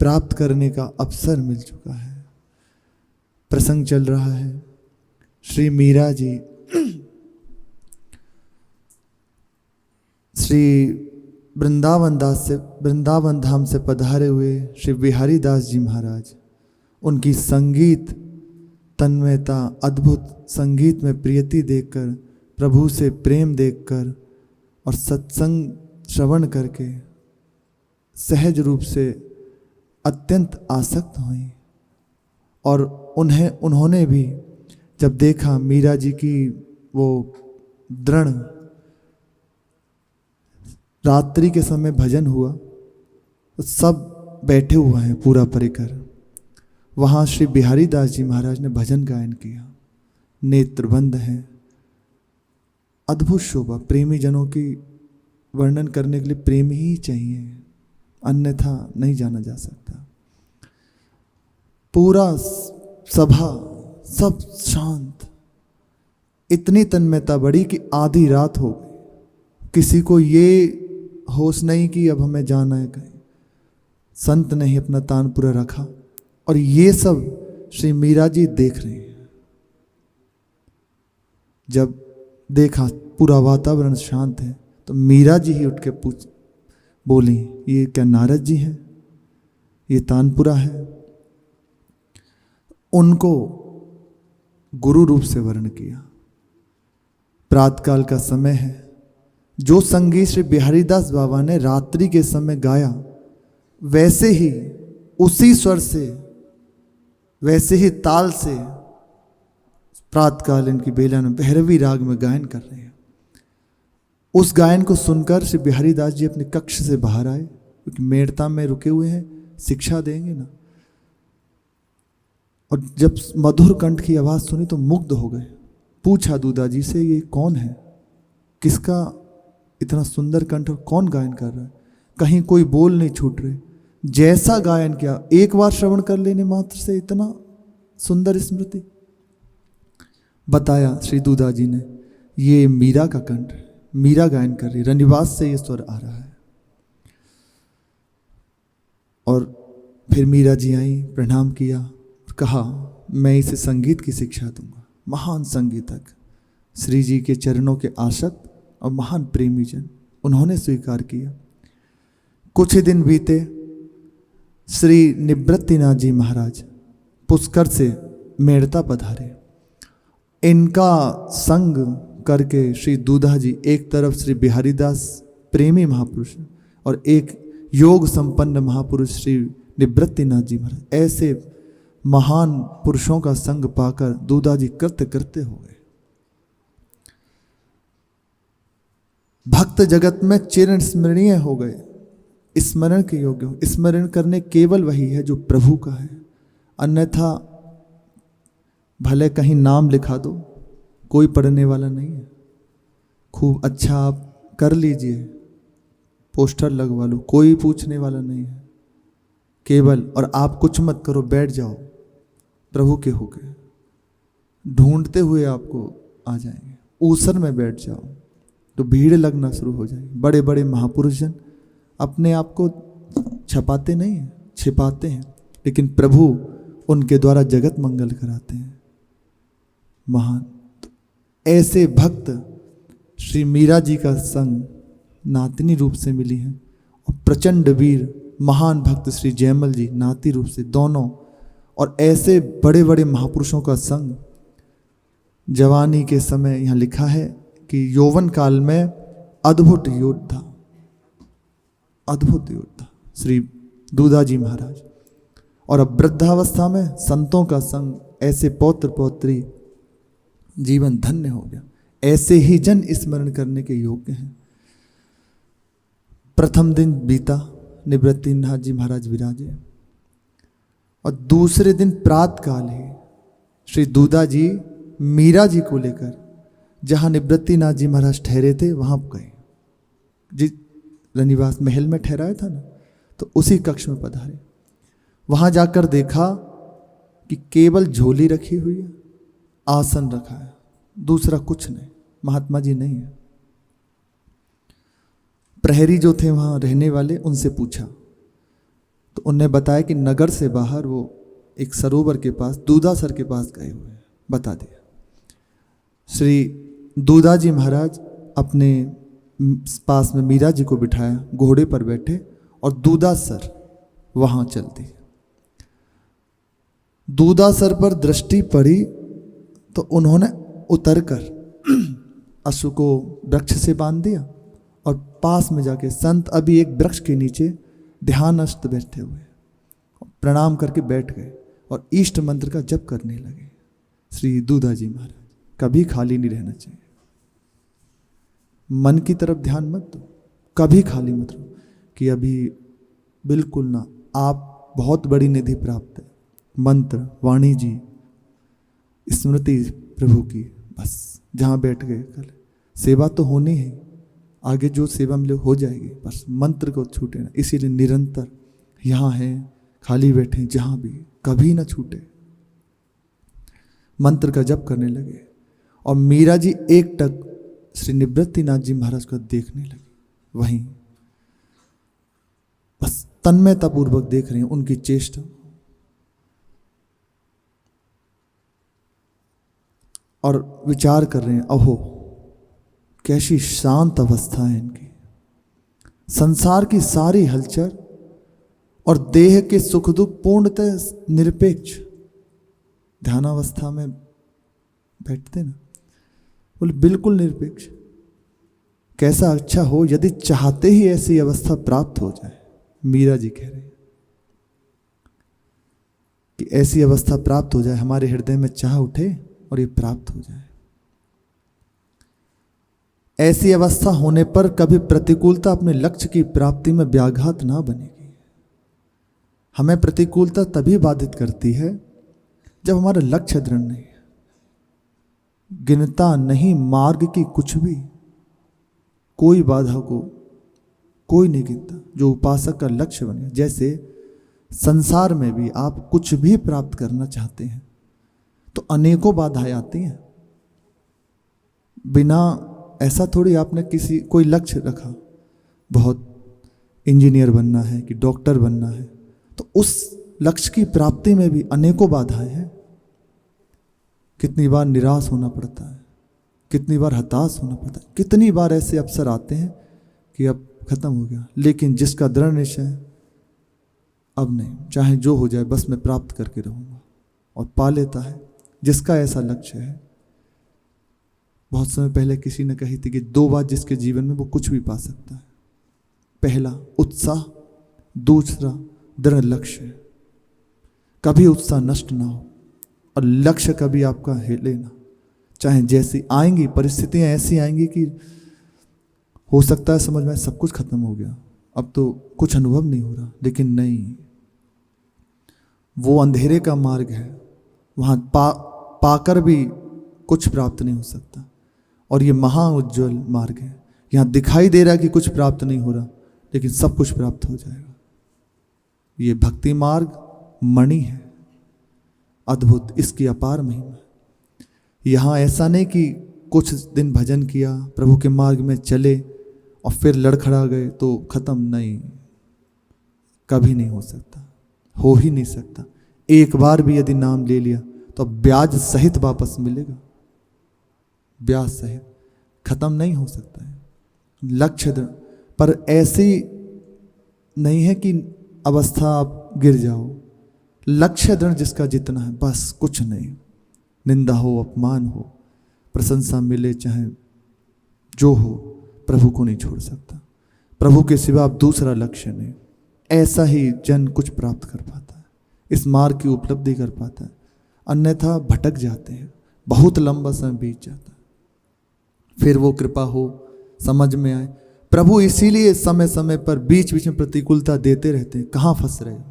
प्राप्त करने का अवसर मिल चुका है। प्रसंग चल रहा है, श्री मीरा जी श्री वृंदावन धाम से पधारे हुए श्री बिहारी दास जी महाराज, उनकी संगीत तन्मयता, अद्भुत संगीत में प्रियति देखकर, प्रभु से प्रेम देखकर और सत्संग श्रवण करके सहज रूप से अत्यंत आसक्त हुई। और उन्होंने भी जब देखा मीरा जी की वो दृढ़, रात्रि के समय भजन हुआ तो सब बैठे हुए हैं पूरा परिकर। वहाँ श्री बिहारी दास जी महाराज ने भजन गायन किया, नेत्र बंद हैं, अद्भुत शोभा। प्रेमी जनों की वर्णन करने के लिए प्रेम ही चाहिए, अन्यथा नहीं जाना जा सकता। पूरा सभा सब शांत, इतनी तन्मयता बढ़ी कि आधी रात हो गई। किसी को ये होश नहीं कि अब हमें जाना है कहीं। संत ने ही अपना तान पूरा रखा और ये सब श्री मीरा जी देख रहे हैं। जब देखा पूरा वातावरण शांत है तो मीरा जी ही उठ के बोली, ये क्या नारद जी हैं? ये तानपुरा है। उनको गुरु रूप से वर्ण किया। प्रातकाल का समय है। जो संगीत श्री बिहारी दास बाबा ने रात्रि के समय गाया, वैसे ही उसी स्वर से, वैसे ही ताल से प्रातकाल इनकी बेला में भैरवी राग में गायन कर रहे हैं। उस गायन को सुनकर श्री बिहारी दास जी अपने कक्ष से बाहर आए, क्योंकि मेड़ता में रुके हुए हैं, शिक्षा देंगे ना। और जब मधुर कंठ की आवाज़ सुनी तो मुग्ध हो गए। पूछा दूधा जी से, ये कौन है? किसका इतना सुंदर कंठ, कौन गायन कर रहा है? कहीं कोई बोल नहीं छूट रहे। जैसा गायन किया, एक बार श्रवण कर लेने मात्र से इतना सुंदर स्मृति। बताया श्री दूधा जी ने, ये मीरा का कंठ, मीरा गायन कर रही, रनिवास से ये स्वर आ रहा है। और फिर मीरा जी आई, प्रणाम किया, कहा मैं इसे संगीत की शिक्षा दूंगा। महान संगीतक, श्री जी के चरणों के आसक्त और महान प्रेमी जन, उन्होंने स्वीकार किया। कुछ ही दिन बीते, श्री निवृत्तिनाथ जी महाराज पुष्कर से मेड़ता पधारे। इनका संग करके श्री दूधा जी, एक तरफ श्री बिहारी दास प्रेमी महापुरुष और एक योग संपन्न महापुरुष श्री निवृत्तिनाथ जी महाराज, ऐसे महान पुरुषों का संग पाकर दूधा जी कृत्य करते हो गए। भक्त जगत में चिर स्मरणीय हो गए, स्मरण के योग्य हो। स्मरण करने केवल वही है जो प्रभु का है, अन्यथा भले कहीं नाम लिखा दो, कोई पढ़ने वाला नहीं है। खूब अच्छा आप कर लीजिए, पोस्टर लगवा लो, कोई पूछने वाला नहीं है। केवल, और आप कुछ मत करो, बैठ जाओ, प्रभु के होके ढूंढते हुए आपको आ जाएंगे। ऊसर में बैठ जाओ तो भीड़ लगना शुरू हो जाएगी। बड़े बड़े महापुरुष जन अपने आप को छपाते नहीं हैं, छिपाते हैं, लेकिन प्रभु उनके द्वारा जगत मंगल कराते हैं। महान ऐसे भक्त श्री मीरा जी का संग नातिनी रूप से मिली हैं, और प्रचंड वीर महान भक्त श्री जयमल जी नाती रूप से, दोनों। और ऐसे बड़े बड़े महापुरुषों का संग जवानी के समय, यहाँ लिखा है कि यौवन काल में अद्भुत योद्धा, अद्भुत योद्धा श्री दूधा जी महाराज, और अब वृद्धावस्था में संतों का संग, ऐसे पौत्र पौत्री, जीवन धन्य हो गया। ऐसे ही जन स्मरण करने के योग्य हैं। प्रथम दिन बीता, निवृत्तिनाथ जी महाराज विराजे, और दूसरे दिन प्रात काल ही श्री दूधा जी मीरा जी को लेकर जहाँ निवृत्तिनाथ जी महाराज ठहरे थे वहाँ गए। जिस रनिवास महल में ठहराया था ना, तो उसी कक्ष में पधारे। वहाँ जाकर देखा कि केवल झोली रखी हुई है, आसन रखा है, दूसरा कुछ नहीं, महात्मा जी नहीं है। प्रहरी जो थे वहाँ रहने वाले, उनसे पूछा तो उनने बताया कि नगर से बाहर वो एक सरोवर के पास दूधासर के पास गए हुए हैं। बता दिया। श्री दूधा जी महाराज अपने पास में मीरा जी को बिठाया, घोड़े पर बैठे और दूधासर वहां चल दिए। दूधासर पर दृष्टि पड़ी तो उन्होंने उतरकर अश्व को वृक्ष से बांध दिया और पास में जाके संत अभी एक वृक्ष के नीचे ध्यानस्थ बैठे हुए प्रणाम करके बैठ गए और इष्ट मंत्र का जप करने लगे। श्री दूधा जी महाराज, कभी खाली नहीं रहना चाहिए। मन की तरफ ध्यान मत दो, कभी खाली मत रहो कि अभी बिल्कुल ना। आप बहुत बड़ी निधि प्राप्त है, मंत्र वाणी जी स्मृति प्रभु की, बस जहाँ बैठ गए कल सेवा तो होनी है, आगे जो सेवा मिले हो जाएगी, बस मंत्र को छूटे ना। इसीलिए निरंतर यहाँ है, खाली बैठे जहाँ भी, कभी ना छूटे। मंत्र का जप करने लगे और मीरा जी एकटक श्री निवृत्तिनाथ जी महाराज को देखने लगी। वहीं बस तन्मयतापूर्वक देख रहे हैं उनकी चेष्टा और विचार कर रहे हैं, अहो कैसी शांत अवस्था है इनकी। संसार की सारी हलचल और देह के सुख दुख पूर्णतः निरपेक्ष। ध्यानावस्था में बैठते ना, बोले बिल्कुल निरपेक्ष। कैसा अच्छा हो यदि चाहते ही ऐसी अवस्था प्राप्त हो जाए। मीरा जी कह रहे हैं कि ऐसी अवस्था प्राप्त हो जाए, हमारे हृदय में चाह उठे और ये प्राप्त हो जाए। ऐसी अवस्था होने पर कभी प्रतिकूलता अपने लक्ष्य की प्राप्ति में व्याघात ना बनेगी। हमें प्रतिकूलता तभी बाधित करती है जब हमारा लक्ष्य दृढ़ नहीं है। गिनता नहीं मार्ग की कुछ भी, कोई बाधा को कोई नहीं गिनता जो उपासक का लक्ष्य बने। जैसे संसार में भी आप कुछ भी प्राप्त करना चाहते हैं तो अनेकों बाधाएं आती हैं। बिना ऐसा थोड़ी आपने कोई लक्ष्य रखा, बहुत इंजीनियर बनना है कि डॉक्टर बनना है, तो उस लक्ष्य की प्राप्ति में भी अनेकों बाधाएं हैं। कितनी बार निराश होना पड़ता है, कितनी बार हताश होना पड़ता है, कितनी बार ऐसे अवसर आते हैं कि अब खत्म हो गया। लेकिन जिसका दृढ़ निश्चय है, अब नहीं, चाहे जो हो जाए बस मैं प्राप्त करके रहूँगा, और पा लेता है। जिसका ऐसा लक्ष्य है, बहुत समय पहले किसी ने कही थी कि 2 बात जिसके जीवन में वो कुछ भी पा सकता है। पहला उत्साह, दूसरा दृढ़ लक्ष्य। कभी उत्साह नष्ट ना हो और लक्ष्य कभी आपका हिले ना। चाहे जैसी आएंगी परिस्थितियां, ऐसी आएंगी कि हो सकता है समझ में सब कुछ खत्म हो गया, अब तो कुछ अनुभव नहीं हो रहा, लेकिन नहीं, वो अंधेरे का मार्ग है, वहाँ पाकर भी कुछ प्राप्त नहीं हो सकता। और ये महा उज्ज्वल मार्ग है, यहाँ दिखाई दे रहा है कि कुछ प्राप्त नहीं हो रहा, लेकिन सब कुछ प्राप्त हो जाएगा। ये भक्ति मार्ग मणि है, अद्भुत, इसकी अपार महिमा। यहाँ ऐसा नहीं कि कुछ दिन भजन किया, प्रभु के मार्ग में चले और फिर लड़खड़ा गए तो खत्म, नहीं, कभी नहीं हो सकता, हो ही नहीं सकता। एक बार भी यदि नाम ले लिया तो ब्याज सहित वापस मिलेगा, ब्याज सहित, खत्म नहीं हो सकता है। लक्ष्य पर ऐसी नहीं है कि अवस्था आप गिर जाओ। लक्ष्य दृढ़ जिसका जितना है, बस कुछ नहीं, निंदा हो, अपमान हो, प्रशंसा मिले, चाहे जो हो, प्रभु को नहीं छोड़ सकता। प्रभु के सिवा आप दूसरा लक्ष्य नहीं। ऐसा ही जन कुछ प्राप्त कर पाता है, इस मार्ग की उपलब्धि कर पाता है। अन्यथा भटक जाते हैं, बहुत लंबा समय बीत जाता है, फिर वो कृपा हो, समझ में आए। प्रभु इसीलिए समय समय पर बीच बीच में प्रतिकूलता देते रहते हैं। कहाँ फंस रहे हो,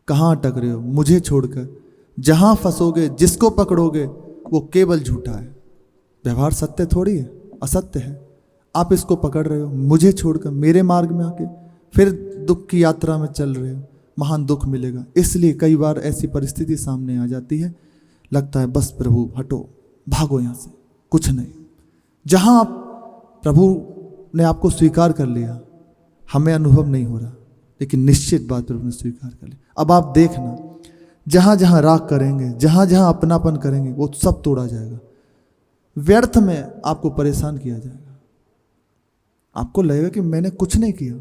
कहाँ अटक रहे हो, मुझे छोड़कर। जहाँ फंसोगे, जिसको पकड़ोगे, वो केवल झूठा है। व्यवहार सत्य थोड़ी है, असत्य है। आप इसको पकड़ रहे हो, मुझे छोड़कर मेरे मार्ग में आके फिर दुख की यात्रा में चल रहे हो, महान दुख मिलेगा। इसलिए कई बार ऐसी परिस्थिति सामने आ जाती है, लगता है बस प्रभु हटो, भागो यहाँ से, कुछ नहीं। जहाँ आप प्रभु ने आपको स्वीकार कर लिया, हमें अनुभव नहीं हो रहा, लेकिन निश्चित बात प्रभु ने स्वीकार कर ली। अब आप देखना, जहां जहां राग करेंगे, जहां जहां अपनापन करेंगे, वो सब तोड़ा जाएगा। व्यर्थ में आपको परेशान किया जाएगा। आपको लगेगा कि मैंने कुछ नहीं किया,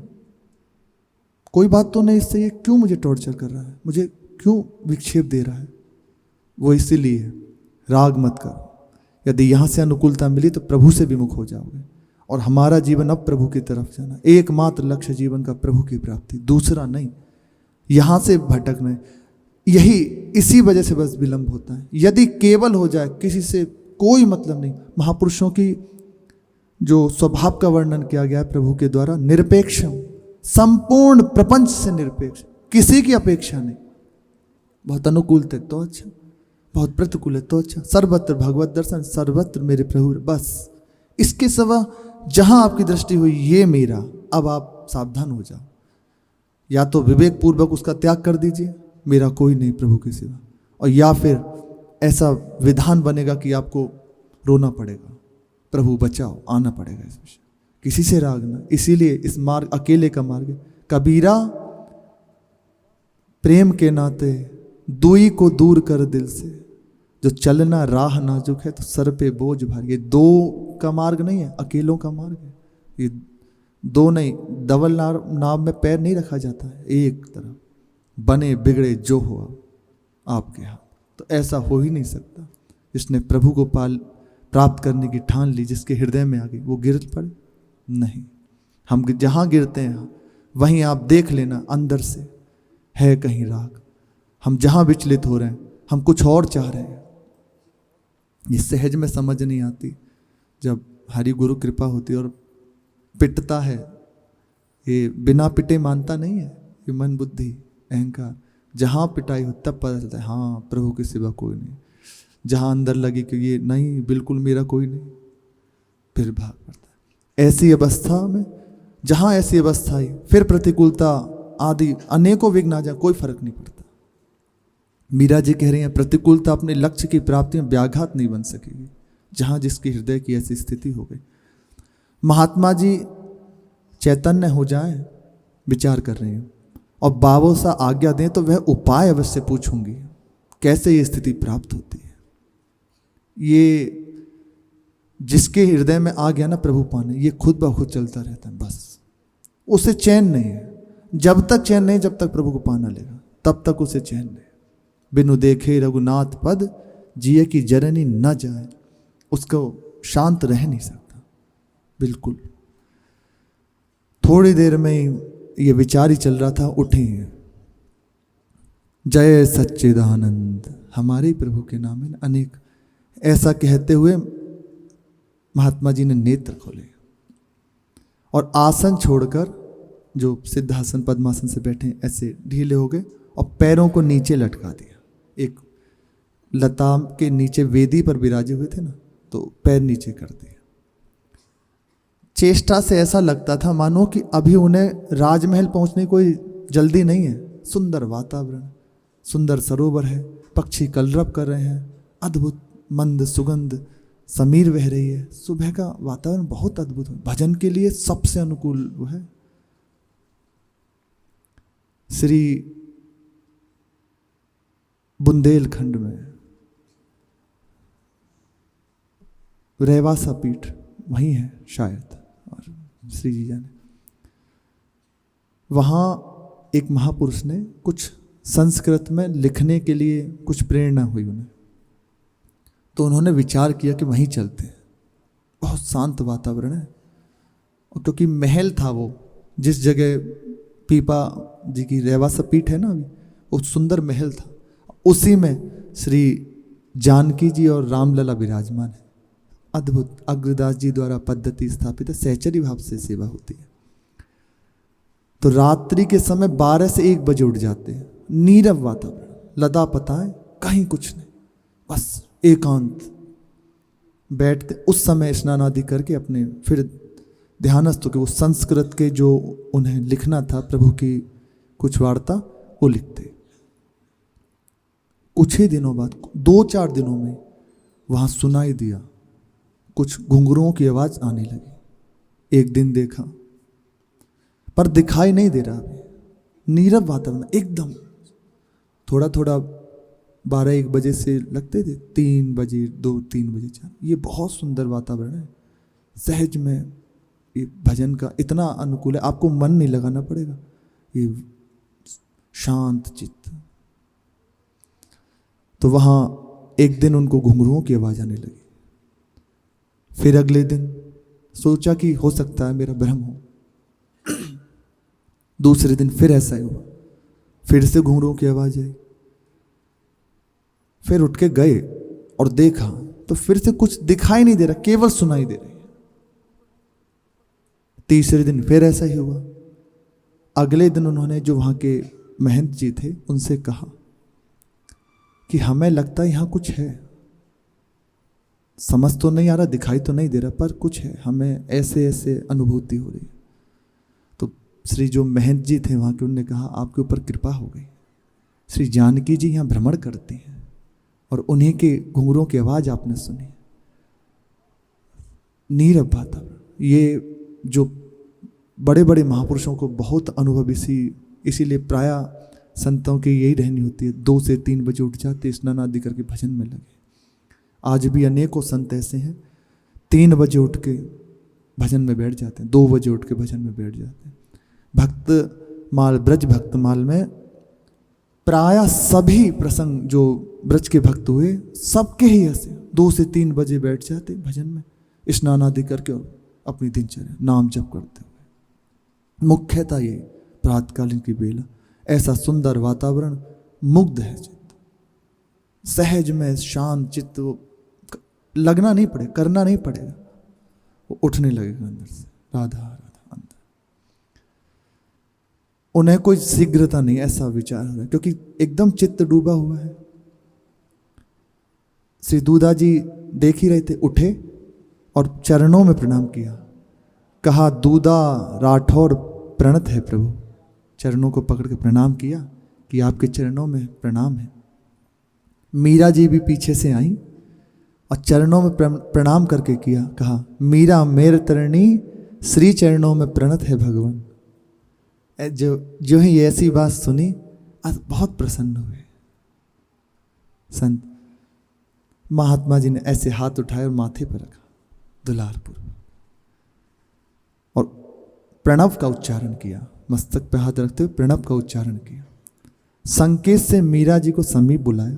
कोई बात तो नहीं, इससे ये क्यों मुझे टॉर्चर कर रहा है, मुझे क्यों विक्षेप दे रहा है। वो इसीलिए राग मत करो। यदि यहाँ से अनुकूलता मिली तो प्रभु से विमुख हो जाओगे। और हमारा जीवन अब प्रभु की तरफ जाना, एकमात्र लक्ष्य जीवन का प्रभु की प्राप्ति, दूसरा नहीं। यहाँ से भटकना, यही इसी वजह से बस विलंब होता है। यदि केवल हो जाए, किसी से कोई मतलब नहीं। महापुरुषों की जो स्वभाव का वर्णन किया गया है प्रभु के द्वारा, निरपेक्ष, संपूर्ण प्रपंच से निरपेक्ष, किसी की अपेक्षा नहीं। बहुत अनुकूल थे तो अच्छा, बहुत प्रतिकूल है तो अच्छा, सर्वत्र भगवत दर्शन, सर्वत्र मेरे प्रभु, बस इसके सिवा जहां आपकी दृष्टि हुई ये मेरा। अब आप सावधान हो जाओ, या तो विवेक पूर्वक उसका त्याग कर दीजिए, मेरा कोई नहीं प्रभु के सिवा, और या फिर ऐसा विधान बनेगा कि आपको रोना पड़ेगा, प्रभु बचाओ, आना पड़ेगा इस विषय, किसी से राग ना। इसीलिए इस मार्ग अकेले का मार्ग है। कबीरा प्रेम के नाते दुई को दूर कर दिल से, जो चलना राह नाजुक है तो सर पे बोझ भारी। ये दो का मार्ग नहीं है, अकेलों का मार्ग है। ये दो नहीं, डबल नाव में पैर नहीं रखा जाता है, एक तरफ बने बिगड़े जो हो आपके हाथ। तो ऐसा हो ही नहीं सकता। जिसने प्रभु को प्राप्त करने की ठान ली, जिसके हृदय में आ गई, वो गिर पड़े नहीं। हम जहाँ गिरते हैं वहीं आप देख लेना अंदर से है कहीं राग। हम जहाँ विचलित हो रहे हैं, हम कुछ और चाह रहे हैं। ये सहज में समझ नहीं आती। जब हरि गुरु कृपा होती है और पिटता है, ये बिना पिटे मानता नहीं है, ये मन बुद्धि अहंकार। जहाँ पिटाई हो तब पता चलता है हाँ प्रभु के सिवा कोई नहीं। जहाँ अंदर लगी कि ये नहीं, बिल्कुल मेरा कोई नहीं, फिर भाग पड़ता है। ऐसी अवस्था में, जहाँ ऐसी अवस्था आई, फिर प्रतिकूलता आदि अनेकों विघ्न आ जाए, कोई फर्क नहीं पड़ता। मीरा जी कह रही हैं प्रतिकूलता अपने लक्ष्य की प्राप्ति में व्याघात नहीं बन सकेगी, जहाँ जिसकी हृदय की ऐसी स्थिति हो गई। महात्मा जी चैतन्य हो जाए, विचार कर रही हूँ, और बाबो सा आज्ञा दें तो वह उपाय अवश्य पूछूंगी, कैसे ये स्थिति प्राप्त होती है। ये जिसके हृदय में आ गया ना प्रभु पाने, ये खुद ब खुद चलता रहता है, बस उसे चैन नहीं है। जब तक चैन नहीं, जब तक प्रभु को पाना लेगा तब तक उसे चैन नहीं। बिनु देखे रघुनाथ पद, जिए की जरनी न जाए, उसको शांत रह नहीं सकता बिल्कुल। थोड़ी देर में ही ये विचार ही चल रहा था, उठी जय सच्चिदानंद, हमारे प्रभु के नाम है अनेक। ऐसा कहते हुए महात्मा जी ने नेत्र खोले और आसन छोड़कर, जो सिद्धासन पद्मासन से बैठे ऐसे ढीले हो गए और पैरों को नीचे लटका दिया। एक लता के नीचे वेदी पर विराजे हुए थे ना, तो पैर नीचे कर दिए। चेष्टा से ऐसा लगता था मानो कि अभी उन्हें राजमहल पहुंचने की कोई जल्दी नहीं है। सुंदर वातावरण, सुंदर सरोवर है, पक्षी कलरव कर रहे हैं, अद्भुत मंद सुगंध समीर बह रही है। सुबह का वातावरण बहुत अद्भुत है, भजन के लिए सबसे अनुकूल वो है। श्री बुंदेलखंड में रेवासा पीठ वहीं है शायद, और श्री जी जाने। वहाँ एक महापुरुष ने कुछ संस्कृत में लिखने के लिए कुछ प्रेरणा हुई उन्हें, तो उन्होंने विचार किया कि वहीं चलते हैं। बहुत शांत वातावरण है, और क्योंकि महल था वो, जिस जगह पीपा जी की रेवासा पीठ है ना अभी, वो सुंदर महल था। उसी में श्री जानकी जी और रामलला विराजमान है। अद्भुत अग्रदास जी द्वारा पद्धति स्थापित है, सहचरी भाव से सेवा होती है। तो रात्रि के समय 12 से 1 बजे उठ जाते हैं। नीरव वातावरण, लदा पताएं कहीं कुछ नहीं, बस एकांत बैठते। उस समय स्नान आदि करके अपने फिर ध्यानस्थ होकर वो संस्कृत के जो उन्हें लिखना था प्रभु की कुछ वार्ता, वो लिखते। कुछ ही दिनों बाद, 2-4 दिनों में वहाँ सुनाई दिया, कुछ घुंघरुओं की आवाज़ आने लगी। एक दिन देखा, पर दिखाई नहीं दे रहा अभी, नीरव वातावरण एकदम। थोड़ा थोड़ा 12-1 बजे से लगते थे 3 बजे 2-3 बजे 4। ये बहुत सुंदर वातावरण है। सहज में ये भजन का इतना अनुकूल है, आपको मन नहीं लगाना पड़ेगा। ये शांत चित्त। तो वहाँ एक दिन उनको घुंघरुओं की आवाज़ आने लगी। फिर अगले दिन सोचा कि हो सकता है मेरा भ्रम हो। दूसरे दिन फिर ऐसा ही हुआ, फिर से घुंघरुओं की आवाज़ आई। फिर उठ के गए और देखा तो फिर से कुछ दिखाई नहीं दे रहा, केवल सुनाई दे रही है। तीसरे दिन फिर ऐसा ही हुआ। अगले दिन उन्होंने जो वहाँ के महंत जी थे उनसे कहा कि हमें लगता है यहाँ कुछ है, समझ तो नहीं आ रहा, दिखाई तो नहीं दे रहा, पर कुछ है, हमें ऐसे ऐसे अनुभूति हो रही है। तो श्री जो महंत जी थे वहाँ के, उन्होंने कहा आपके ऊपर कृपा हो गई। श्री जानकी जी यहाँ भ्रमण करते हैं और उन्हीं के घुंघरुओं की आवाज़ आपने सुनी। नीरव वातावरण। ये जो बड़े बड़े महापुरुषों को बहुत अनुभव इसीलिए प्राय संतों की यही रहनी होती है, 2 से 3 बजे उठ जाते, स्नान आदि करके भजन में लगे। आज भी अनेकों संत ऐसे हैं 3 बजे उठ के भजन में बैठ जाते हैं, 2 बजे उठ के भजन में बैठ जाते हैं। भक्तमाल, ब्रज भक्तमाल में प्राय सभी प्रसंग जो ब्रज के भक्त हुए सबके ही ऐसे 2 से 3 बजे बैठ जाते भजन में, स्नान आदि करके अपनी दिनचर्या नाम जप करते हुए। मुख्यतः ये प्रातकालीन की बेला, ऐसा सुंदर वातावरण, मुग्ध है चित्त, सहज में शांत चित्त। वो लगना नहीं पड़ेगा, करना नहीं पड़ेगा, वो उठने लगेगा अंदर से, राधा राधा अंदर। उन्हें कोई शीघ्रता नहीं, ऐसा विचार हो रहा है, क्योंकि एकदम चित्त डूबा हुआ है। श्री दूधा जी देख ही रहे थे, उठे और चरणों में प्रणाम किया। कहा दूधा राठौर प्रणत है प्रभु। चरणों को पकड़ के प्रणाम किया कि आपके चरणों में प्रणाम है। मीरा जी भी पीछे से आई और चरणों में प्रणाम करके किया। कहा मीरा मेर तरणी श्री चरणों में प्रणत है भगवान। जो ही ऐसी बात सुनी आज बहुत प्रसन्न हुए संत। महात्मा जी ने ऐसे हाथ उठाए और माथे पर रखा दुलारपूर्वक और प्रणव का उच्चारण किया। मस्तक पे हाथ रखते हुए प्रणव का उच्चारण किया। संकेत से मीरा जी को समीप बुलाया,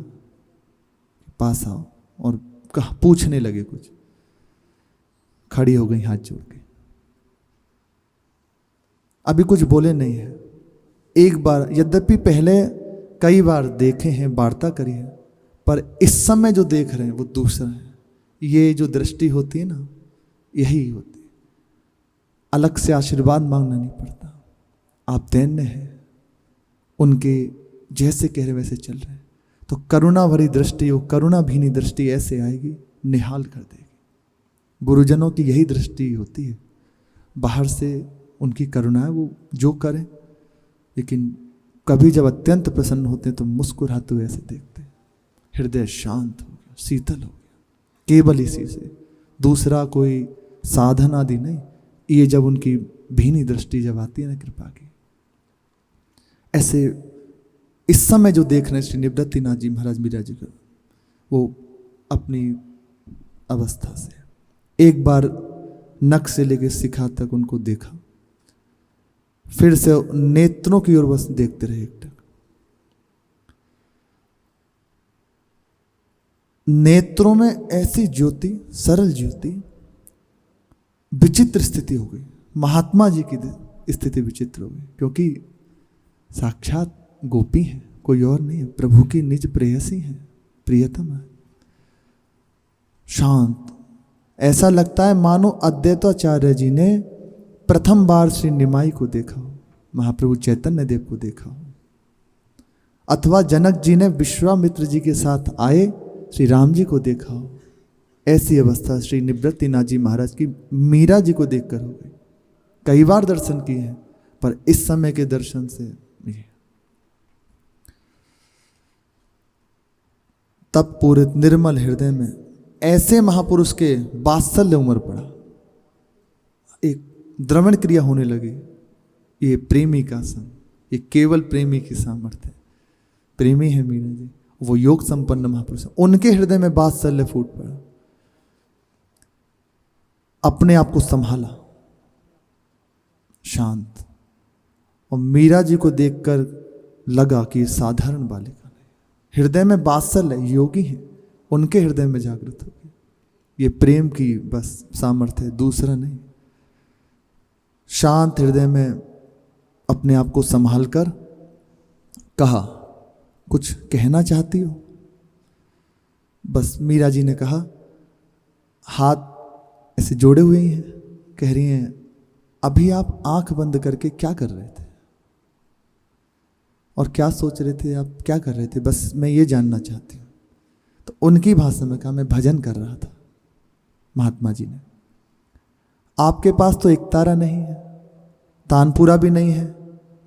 पास आओ, और कहा पूछने लगे कुछ। खड़ी हो गई हाथ जोड़ के, अभी कुछ बोले नहीं है। एक बार, यद्यपि पहले कई बार देखे हैं, वार्ता करी है, पर इस समय जो देख रहे हैं वो दूसरा है। ये जो दृष्टि होती है ना, यही होती है। अलग से आशीर्वाद मांगना नहीं पड़ता, आप दैन्य हैं, उनके जैसे कह रहे वैसे चल रहे हैं। तो करुणा भरी दृष्टि, वो करुणा भीनी दृष्टि ऐसे आएगी, निहाल कर देगी। गुरुजनों की यही दृष्टि होती है। बाहर से उनकी करुणा है, वो जो करें, लेकिन कभी जब अत्यंत प्रसन्न होते हैं तो मुस्कुराते हुए ऐसे देखते हैं, हृदय शांत हो गया, शीतल हो गया, केवल इसी से, दूसरा कोई साधन आदि नहीं। ये जब उनकी भीनी दृष्टि जब आती है ना कृपा की, ऐसे इस समय जो देख रहे हैं श्री निवृत्तिनाथ जी महाराज मीरा जी का, वो अपनी अवस्था से एक बार नख से लेकर शिखा तक उनको देखा, फिर से नेत्रों की ओर बस देखते रहे एकटक। नेत्रों में ऐसी ज्योति, सरल ज्योति, विचित्र स्थिति हो गई। महात्मा जी की स्थिति विचित्र हो गई, क्योंकि साक्षात गोपी है, कोई और नहीं है, प्रभु की निज प्रेयसी है, प्रियतम है, शांत। ऐसा लगता है मानो अद्वैताचार्य जी ने प्रथम बार श्री निमाई को देखा हो, महाप्रभु चैतन्य देव को देखा हो, अथवा जनक जी ने विश्वामित्र जी के साथ आए श्री राम जी को देखा हो। ऐसी अवस्था श्री निवृत्तिनाथ जी महाराज की मीरा जी को देखकर हो गई। कई बार दर्शन किए हैं, पर इस समय के दर्शन से ये। तब पूरे निर्मल हृदय में ऐसे महापुरुष के वात्सल्य उमड़ पड़ा, एक द्रवण क्रिया होने लगी। ये प्रेमी का संग, ये केवल प्रेमी की सामर्थ्य है। प्रेमी है मीरा जी, वो योग संपन्न महापुरुष है। उनके हृदय में वात्सल्य फूट पड़ा, अपने आप को संभाला, शांत। और मीरा जी को देखकर लगा कि साधारण बालिका नहीं, हृदय में वात्सल्य है, योगी है, उनके हृदय में जागृत हो गई। ये प्रेम की बस सामर्थ्य है, दूसरा नहीं। शांत हृदय में अपने आप को संभाल कर कहा, कुछ कहना चाहती हो? बस मीरा जी ने कहा, हाथ ऐसे जोड़े हुए हैं, कह रही हैं, अभी आप आंख बंद करके क्या कर रहे थे और क्या सोच रहे थे, आप क्या कर रहे थे, बस मैं ये जानना चाहती हूँ। तो उनकी भाषा में कहा, मैं भजन कर रहा था। महात्मा जी ने, आपके पास तो एक तारा नहीं है, तानपुरा भी नहीं है,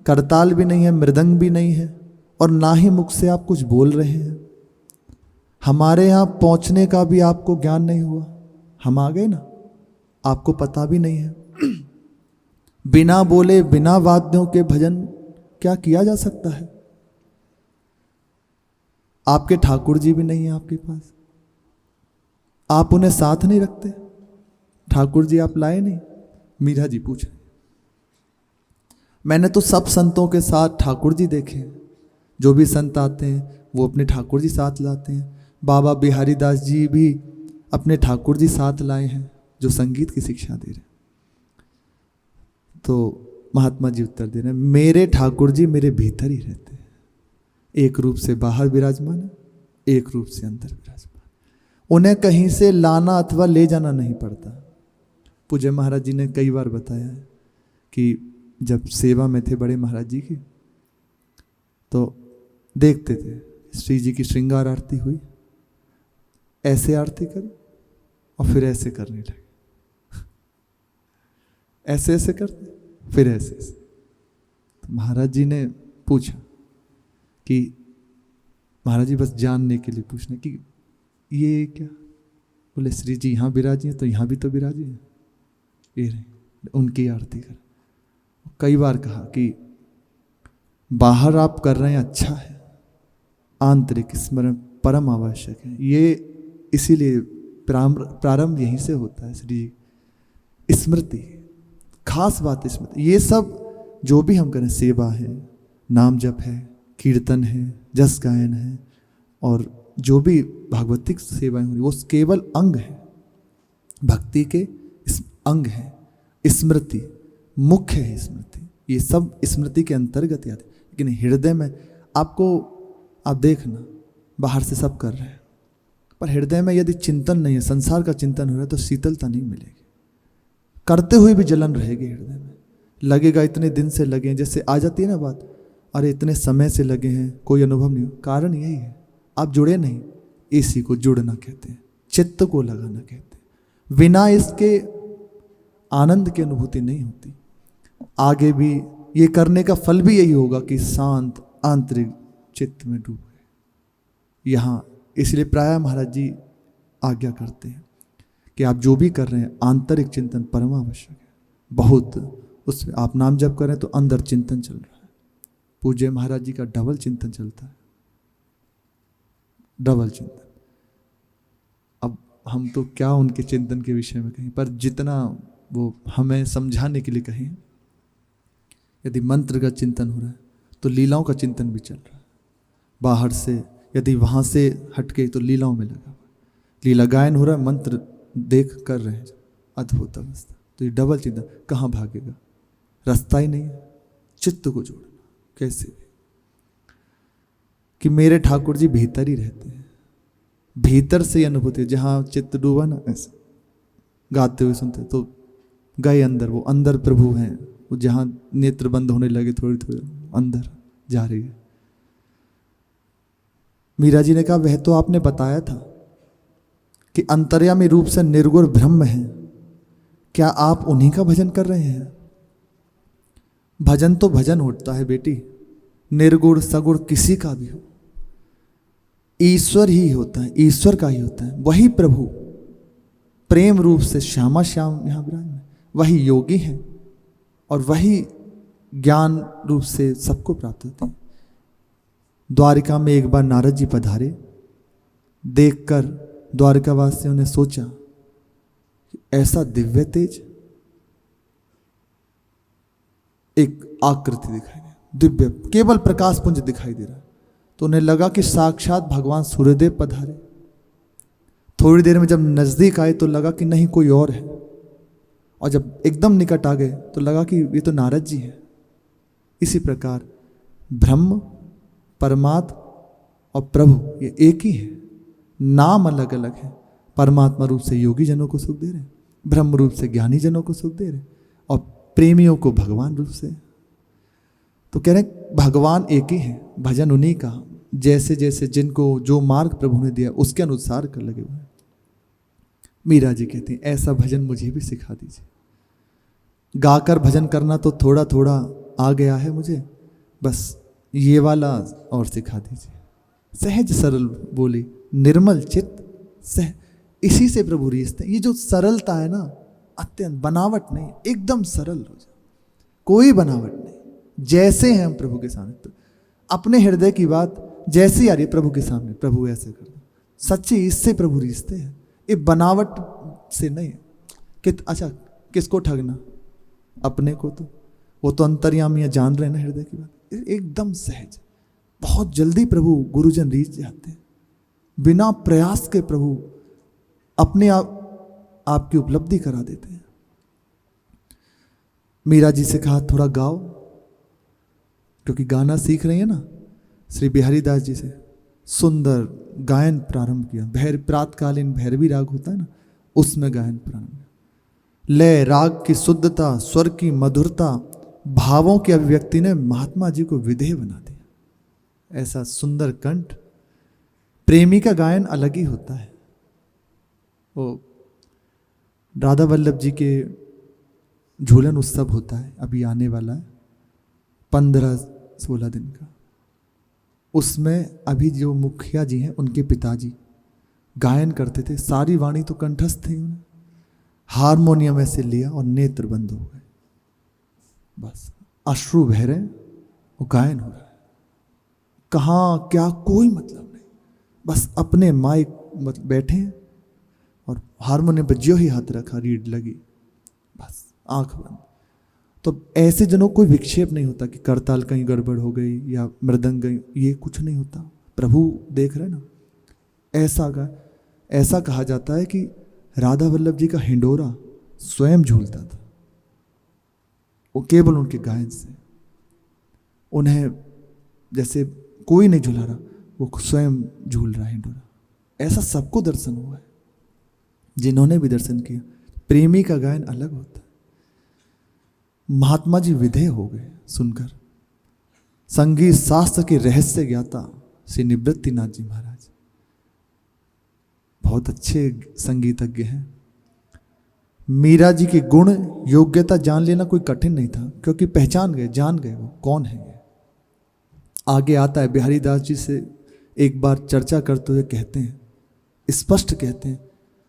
करताल भी नहीं है, मृदंग भी नहीं है, और ना ही मुख से आप कुछ बोल रहे हैं। हमारे यहाँ पहुँचने का भी आपको ज्ञान नहीं हुआ, हम आ गए ना, आपको पता भी नहीं है। बिना बोले बिना वाद्यों के भजन क्या किया जा सकता है? आपके ठाकुर जी भी नहीं है आपके पास, आप उन्हें साथ नहीं रखते, ठाकुर जी आप लाए नहीं? मीरा जी पूछ रहे, मैंने तो सब संतों के साथ ठाकुर जी देखे हैं, जो भी संत आते हैं वो अपने ठाकुर जी साथ लाते हैं। बाबा बिहारी दास जी भी अपने ठाकुर जी साथ लाए हैं, जो संगीत की शिक्षा दे रहे हैं। तो महात्मा जी उत्तर दे रहे हैं, मेरे ठाकुर जी मेरे भीतर ही रहते हैं, एक रूप से बाहर विराजमान है, एक रूप से अंदर विराजमान। उन्हें कहीं से लाना अथवा ले जाना नहीं पड़ता। पूज्य महाराज जी ने कई बार बताया है कि जब सेवा में थे बड़े महाराज जी की, तो देखते थे श्री जी की श्रृंगार आरती हुई, ऐसे आरती करी और फिर ऐसे करने लगे, ऐसे ऐसे करते फिर ऐसे ऐसे। तो महाराज जी ने पूछा कि महाराज जी बस जानने के लिए पूछना कि ये क्या? बोले श्री जी यहाँ विराजी हैं तो यहाँ भी तो विराजी हैं, ये रहे, उनकी आरती कर। कई बार कहा कि बाहर आप कर रहे हैं अच्छा है, आंतरिक स्मरण परम आवश्यक है। ये इसीलिए प्रारंभ यहीं से होता है। श्री स्मृति, खास बात स्मृति। ये सब जो भी हम करें, सेवा है, नाम जप है, कीर्तन है, जस गायन है, और जो भी भागवतिक सेवाएं हो रही, वो केवल अंग है, भक्ति के अंग है। स्मृति मुख्य है, स्मृति, ये सब स्मृति के अंतर्गत आते। लेकिन हृदय में आप देखना, बाहर से सब कर रहे हैं, पर हृदय में यदि चिंतन नहीं है, संसार का चिंतन हो रहा है, तो शीतलता नहीं मिलेगी, करते हुए भी जलन रहेगी हृदय में। लगेगा इतने दिन से लगे हैं, जैसे आ जाती है ना बात, अरे इतने समय से लगे हैं, कोई अनुभव नहीं हो। कारण यही है, आप जुड़े नहीं। इसी को जुड़ना कहते हैं, चित्त को लगाना कहते हैं। बिना इसके आनंद की अनुभूति नहीं होती। आगे भी ये करने का फल भी यही होगा कि शांत आंतरिक चित्त में डूब गए। यहाँ इसलिए प्रायः महाराज जी आज्ञा करते हैं कि आप जो भी कर रहे हैं, आंतरिक चिंतन परम आवश्यक है। बहुत उसमें आप नाम जप करें तो अंदर चिंतन चल रहा है। पूज्य महाराज जी का डबल चिंतन चलता है, डबल चिंतन। अब हम तो क्या उनके चिंतन के विषय में कहें, पर जितना वो हमें समझाने के लिए कहें, यदि मंत्र का चिंतन हो रहा है तो लीलाओं का चिंतन भी चल रहा है। बाहर से यदि वहाँ से हटके तो लीलाओं में लगा, लीला गायन हो रहा है, मंत्र देख कर रहे हैं, अद्भुत अवस्था। तो ये डबल चिंतन कहाँ भागेगा, रास्ता ही नहीं है। चित्त को जोड़ना कैसे कि मेरे ठाकुर जी भीतर ही रहते हैं, भीतर से अनुभूति। जहाँ चित्त डूबा ना, ऐसे गाते हुए सुनते तो गए अंदर, वो अंदर प्रभु हैं। वो जहाँ नेत्र बंद होने लगे, थोड़ी थोड़ी अंदर जा रही है। मीरा जी ने कहा, वह तो आपने बताया था कि अंतर्यामी रूप से निर्गुण ब्रह्म है, क्या आप उन्हीं का भजन कर रहे हैं? भजन तो भजन होता है बेटी, निर्गुण सगुण किसी का भी हो, ईश्वर ही होता है, ईश्वर का ही होता है। वही प्रभु प्रेम रूप से श्यामा श्याम यहाँ विराजमान, वही योगी है और वही ज्ञान रूप से सबको प्राप्त होती है। द्वारिका में एक बार नारद जी पधारे, देखकर द्वारिकावासियों ने सोचा कि ऐसा दिव्य तेज, एक आकृति दिखाई दे, दिव्य केवल प्रकाश पुंज दिखाई दे रहा, तो उन्हें लगा कि साक्षात भगवान सूर्यदेव पधारे। थोड़ी देर में जब नजदीक आए तो लगा कि नहीं कोई और है, और जब एकदम निकट आ गए तो लगा कि ये तो नारद जी हैं। इसी प्रकार ब्रह्म, परमात्मा और प्रभु ये एक ही है, नाम अलग अलग है। परमात्मा रूप से योगी जनों को सुख दे रहे हैं, ब्रह्म रूप से ज्ञानी जनों को सुख दे रहे हैं, और प्रेमियों को भगवान रूप से। तो कह रहे हैं भगवान एक ही है, भजन उन्हीं का, जैसे जैसे जिनको जो मार्ग प्रभु ने दिया उसके अनुसार कर लगे हुए हैं। मीरा जी कहती हैं ऐसा भजन मुझे भी सिखा दीजिए। गाकर भजन करना तो थोड़ा थोड़ा आ गया है मुझे, बस ये वाला और सिखा दीजिए। सहज सरल बोली, निर्मल चित्त सह, इसी से प्रभु रीझते हैं। ये जो सरलता है ना, अत्यंत बनावट नहीं, एकदम सरल हो जाए, कोई बनावट नहीं, जैसे हैं हम प्रभु के सामने। तो अपने हृदय की बात जैसी आ रही है प्रभु के सामने, प्रभु ऐसे कर दो, सच्ची, इससे प्रभु रीझते हैं। ये बनावट से नहीं कि अच्छा किसको ठगना, अपने को, तो वो तो अंतर्यामी जान रहे ना हृदय की बात। एकदम सहज, बहुत जल्दी प्रभु गुरुजन रीझ जाते हैं, बिना प्रयास के प्रभु अपने आप आपकी उपलब्धि करा देते हैं। मीरा जी से कहा थोड़ा गाओ, क्योंकि गाना सीख रही है ना, श्री बिहारी दास जी से सुंदर गायन प्रारंभ किया। प्रातकालीन भैरवी राग होता है ना, उसमें गायन प्रारंभ, लय राग की शुद्धता, स्वर की मधुरता, भावों की अभिव्यक्ति ने महात्मा जी को विधेय बना दिया। ऐसा सुंदर कंठ, प्रेमी का गायन अलग ही होता है। वो राधा वल्लभ जी के झूलन उत्सव होता है, अभी आने वाला है, 15-16 दिन का। उसमें अभी जो मुखिया जी हैं उनके पिताजी गायन करते थे, सारी वाणी तो कंठस्थ थी, उन्हें हारमोनियम ऐसे लिया और नेत्र बंद हो गए, बस अश्रु बह रहे, वो गायन हो रहा है, कहाँ क्या कोई मतलब नहीं, बस अपने माइक बैठे हैं और हारमोनियम पर जो ही हाथ रखा रीड लगी, बस आंख बंद। तो ऐसे जनों कोई विक्षेप नहीं होता कि करताल कहीं गड़बड़ हो गई या मृदंग गई, ये कुछ नहीं होता, प्रभु देख रहे ना। ऐसा कहा जाता है कि राधा वल्लभ जी का हिंडोरा स्वयं झूलता था, वो केवल उनके गायन से, उन्हें जैसे कोई नहीं झुला रहा, वो स्वयं झूल रहा है हिंडोरा। ऐसा सबको दर्शन हुआ है, जिन्होंने भी दर्शन किया। प्रेमी का गायन अलग होता है। महात्मा जी विधेय हो गए सुनकर। संगीत शास्त्र के रहस्य ज्ञाता श्री निवृत्तिनाथ जी महाराज बहुत अच्छे संगीतज्ञ हैं। मीरा जी के गुण योग्यता जान लेना कोई कठिन नहीं था, क्योंकि पहचान गए, जान गए वो कौन है। ये आगे आता है, बिहारी दास जी से एक बार चर्चा करते हुए कहते हैं, स्पष्ट कहते हैं,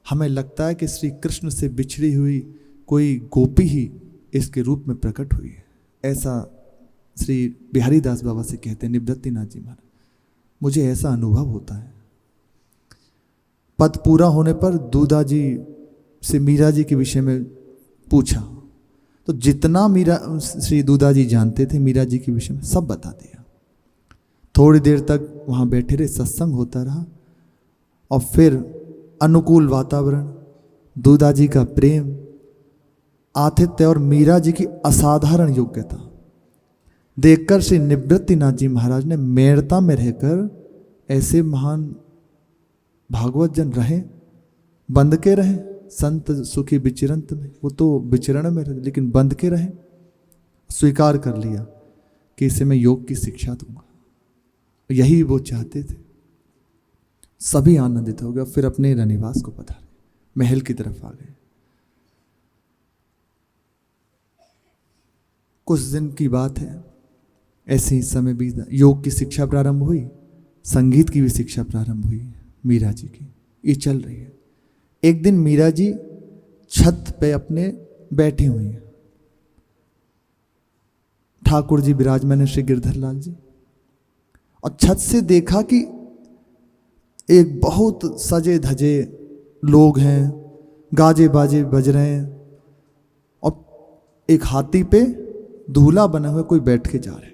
हमें लगता है कि श्री कृष्ण से बिछड़ी हुई कोई गोपी ही इसके रूप में प्रकट हुई है। ऐसा श्री बिहारी दास बाबा से कहते हैं निवृत्तिनाथ जी महाराज। मुझे ऐसा अनुभव होता है। पद पूरा होने पर दूधा जी से मीरा जी के विषय में पूछा, तो जितना श्री दूधा जी जानते थे मीरा जी के विषय में सब बता दिया। थोड़ी देर तक वहाँ बैठे रहे, सत्संग होता रहा, और फिर अनुकूल वातावरण, दूधा जी का प्रेम, आतिथ्य और मीरा जी की असाधारण योग्यता देखकर श्री निवृत्तिनाथ जी महाराज ने मेड़ता में रहकर ऐसे महान भागवत जन रहे, बंद के रहे, संत सुखी विचरंत में, वो तो विचरण में रहे लेकिन बंद के रहे, स्वीकार कर लिया कि इसे मैं योग की शिक्षा दूंगा। यही वो चाहते थे। सभी आनंदित हो गए, फिर अपने रनिवास को पधारे, महल की तरफ आ गए। कुछ दिन की बात है, ऐसे ही समय बीता, योग की शिक्षा प्रारंभ हुई, संगीत की भी शिक्षा प्रारंभ हुई मीरा जी की, ये चल रही है। एक दिन मीरा जी छत पे अपने बैठी हुई हैं, ठाकुर जी विराजमान है, श्री गिरधर लाल जी। और छत से देखा कि एक बहुत सजे धजे लोग हैं, गाजे बाजे बज रहे हैं, और एक हाथी पे दूल्हा बना हुआ कोई बैठ के जा रहे हैं।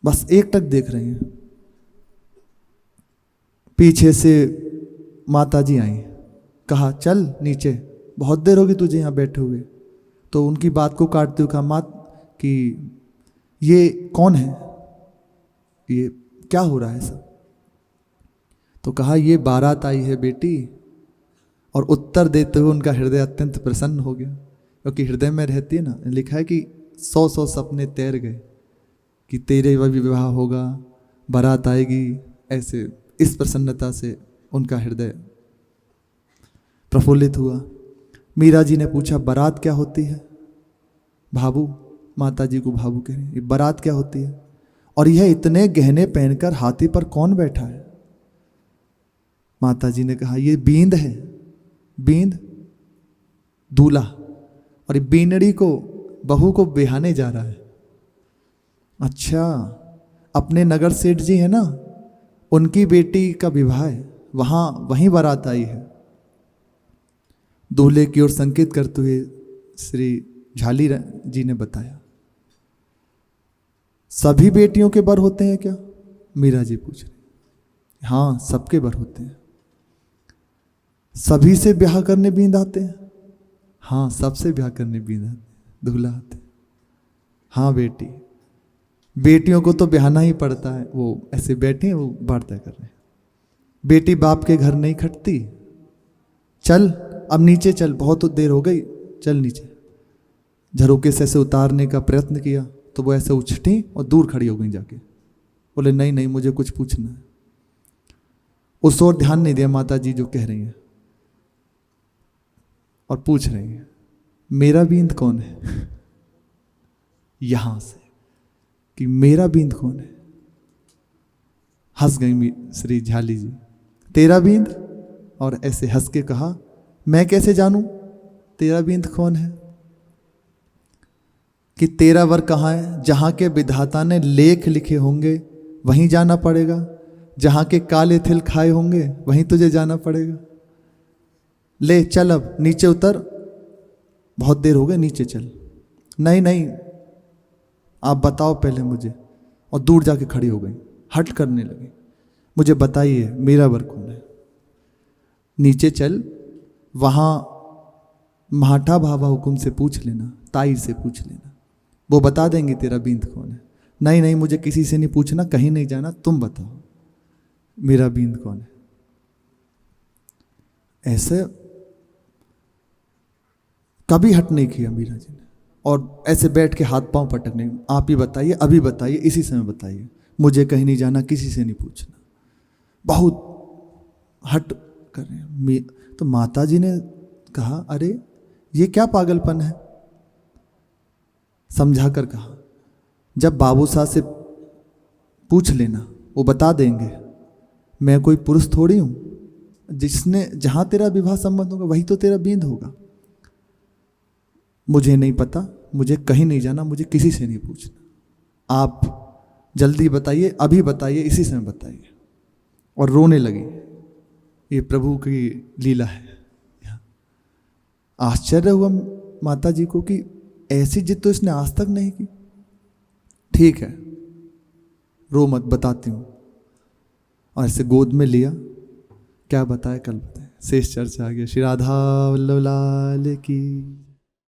बस एक टक देख रहे हैं। पीछे से माता जी आई, कहा चल नीचे, बहुत देर होगी तुझे यहाँ बैठे हुए। तो उनकी बात को काटते हुए कहा, मात कि ये कौन है, ये क्या हो रहा है सब। तो कहा ये बारात आई है बेटी। और उत्तर देते हुए उनका हृदय अत्यंत प्रसन्न हो गया, क्योंकि हृदय में रहती है ना, लिखा है कि 100 सपने तैर गए कि तेरे विवाह होगा, बारात आएगी। ऐसे इस प्रसन्नता से उनका हृदय प्रफुल्लित हुआ। मीरा जी ने पूछा बारात क्या होती है। भाबू, माता जी को भाबू कह रहे हैं, बारात क्या होती है, और यह इतने गहने पहनकर हाथी पर कौन बैठा है। माता जी ने कहा ये बींद है, बींद दूल्हा, और ये बीनड़ी को बहू को बिहाने जा रहा है। अच्छा, अपने नगर सेठ जी है ना, उनकी बेटी का विवाह है, वहीं बारात आई है। दूल्हे की ओर संकेत करते हुए श्री झाली जी ने बताया। सभी बेटियों के बर होते हैं क्या, मीरा जी पूछ रही। हाँ, सबके बर होते हैं। सभी से ब्याह करने बींद आते हैं। हाँ, सबसे ब्याह करने बींद आते, दूल्हा आते। हाँ बेटी, बेटियों को तो ब्याहना ही पड़ता है, वो ऐसे बैठे हैं, वो वार्ता कर रहे हैं। बेटी बाप के घर नहीं खटती। चल अब नीचे चल, बहुत देर हो गई, चल नीचे। झरोके से ऐसे उतारने का प्रयत्न किया तो वो ऐसे उछटी और दूर खड़ी हो गई जाके। बोले नहीं नहीं, मुझे कुछ पूछना है। उस ओर ध्यान नहीं दिया माता जी जो कह रही हैं, और पूछ रही हैं मेरा बींद कौन है। यहां से कि मेरा बींद कौन है। हंस गई श्री झाली जी, तेरा बींद। और ऐसे हंस के कहा मैं कैसे जानूं तेरा बींद कौन है, कि तेरा वर कहाँ है। जहां के विधाता ने लेख लिखे होंगे वहीं जाना पड़ेगा, जहां के काले तिल खाए होंगे वहीं तुझे जाना पड़ेगा। ले चल, अब नीचे उतर, बहुत देर हो गई, नीचे चल। नहीं नहीं, आप बताओ पहले मुझे। और दूर जाके खड़ी हो गई, हट करने लगी। मुझे बताइए मेरा वर कौन है। नीचे चल, वहां माठा भाभा हुकुम से पूछ लेना, ताई से पूछ लेना, वो बता देंगे तेरा बींद कौन है। नहीं नहीं, मुझे किसी से नहीं पूछना, कहीं नहीं जाना, तुम बताओ मेरा बींद कौन है। ऐसे कभी हट नहीं किया मीरा जी ने, और ऐसे बैठ के हाथ पांव पटकने, आप ही बताइए, अभी बताइए, इसी समय बताइए, मुझे कहीं नहीं जाना, किसी से नहीं पूछना। बहुत हट कर रहे हैं। तो माता जी ने कहा अरे ये क्या पागलपन है। समझा कर कहा जब बाबू साहब से पूछ लेना, वो बता देंगे। मैं कोई पुरुष थोड़ी हूं, जिसने जहां तेरा विवाह संबंध होगा वही तो तेरा बींद होगा। मुझे नहीं पता, मुझे कहीं नहीं जाना, मुझे किसी से नहीं पूछना। आप जल्दी बताइए, अभी बताइए, इसी समय बताइए। और रोने लगी। ये प्रभु की लीला है। आश्चर्य हुआ माता जी को कि ऐसी जिद तो इसने आज तक नहीं की। ठीक है, रो मत, बताती हूं। और ऐसे गोद में लिया, क्या बताए कल बताए। शेष चर्चा आ गया। श्री राधा वल्लभ लाल की।